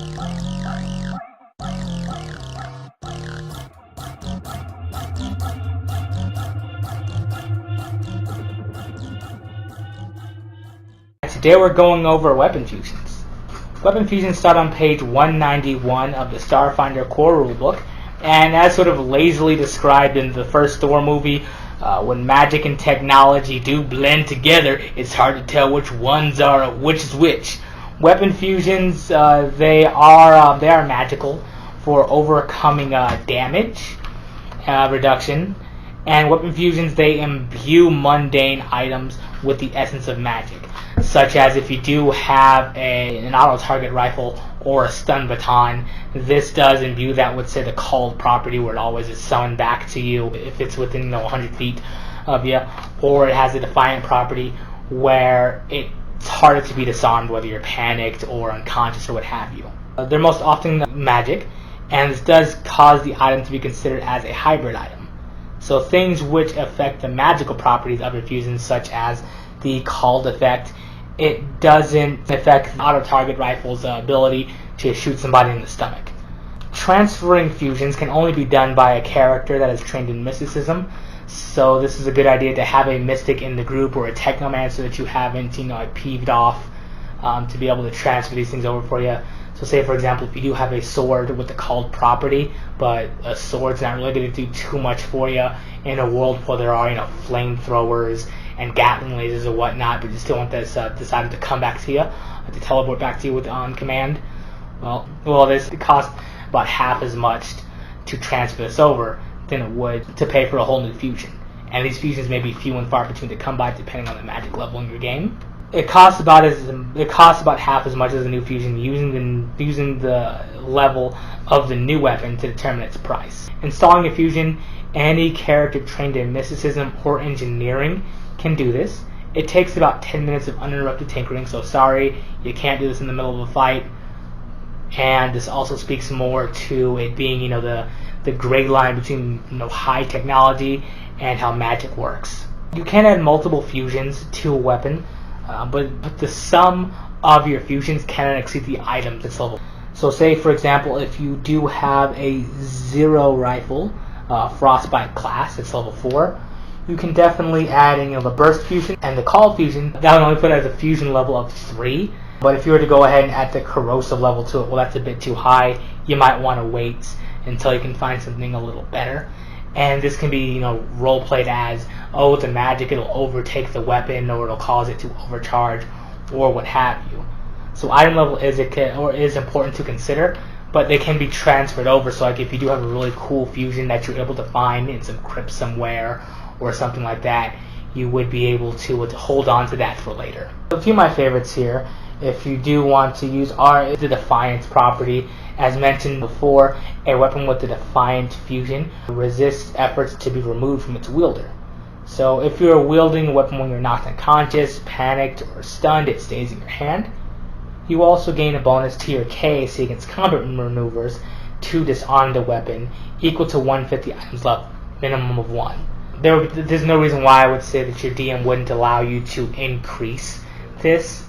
Today we're going over weapon fusions. Weapon fusions start on page 191 of the Starfinder core rulebook, and as sort of lazily described in the first Thor movie, when magic and technology do blend together, it's hard to tell which ones are which is which. Weapon fusions, they are magical for overcoming damage reduction, and weapon fusions, they imbue mundane items with the essence of magic, such as if you do have an auto-target rifle or a stun baton. This does imbue that with, say, the called property, where it always is summoned back to you if it's within 100 feet of you, or it has a defiant property where it's harder to be disarmed whether you're panicked or unconscious or what have you. They're most often magic, and this does cause the item to be considered as a hybrid item. So things which affect the magical properties of your fusions, such as the called effect, it doesn't affect the auto-target rifle's ability to shoot somebody in the stomach. Transferring fusions can only be done by a character that is trained in mysticism, so this is a good idea to have a mystic in the group or a technomancer that you haven't, peeved off, to be able to transfer these things over for you. So say, for example, if you do have a sword with the called property, but a sword's not really going to do too much for you in a world where there are, flamethrowers and Gatling lasers or whatnot, but you still want this item to come back to you, to teleport back to you on command. Well, this costs about half as much to transfer this over than it would to pay for a whole new fusion. And these fusions may be few and far between to come by depending on the magic level in your game. It costs about half as much as a new fusion, using the level of the new weapon to determine its price. Installing a fusion, any character trained in mysticism or engineering can do this. It takes about 10 minutes of uninterrupted tinkering, so sorry, you can't do this in the middle of a fight. And this also speaks more to it being, the gray line between high technology and how magic works. You can add multiple fusions to a weapon, but the sum of your fusions cannot exceed the item that's level. So say, for example, if you do have a Zero rifle, Frostbite class, it's level 4, you can definitely add in the burst fusion and the call fusion. That would only put it as a fusion level of 3. But if you were to go ahead and add the corrosive level to it, well, that's a bit too high. You might want to wait until you can find something a little better. And this can be, role played as, the magic, it'll overtake the weapon, or it'll cause it to overcharge, or what have you. So item level is important to consider, but they can be transferred over. So like if you do have a really cool fusion that you're able to find in some crypt somewhere or something like that, you would be able to hold on to that for later. A few of my favorites here, if you do want to use, are the Defiance property. As mentioned before, a weapon with the Defiant fusion resists efforts to be removed from its wielder. So if you're wielding a weapon when you're knocked unconscious, panicked, or stunned, it stays in your hand. You also gain a bonus to your KC against combat maneuvers to disarm the weapon, equal to 1/5 the item's level, minimum of 1. There's no reason why I would say that your DM wouldn't allow you to increase this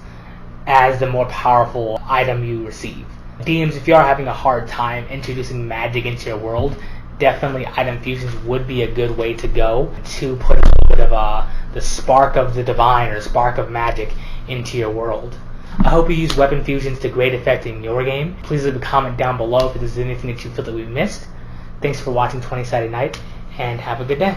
as the more powerful item you receive. DMs, if you are having a hard time introducing magic into your world, definitely item fusions would be a good way to go to put a little bit of the spark of the divine or spark of magic into your world. I hope you use weapon fusions to great effect in your game. Please leave a comment down below if there's anything that you feel that we missed. Thanks for watching 20 Sided Night, and have a good day.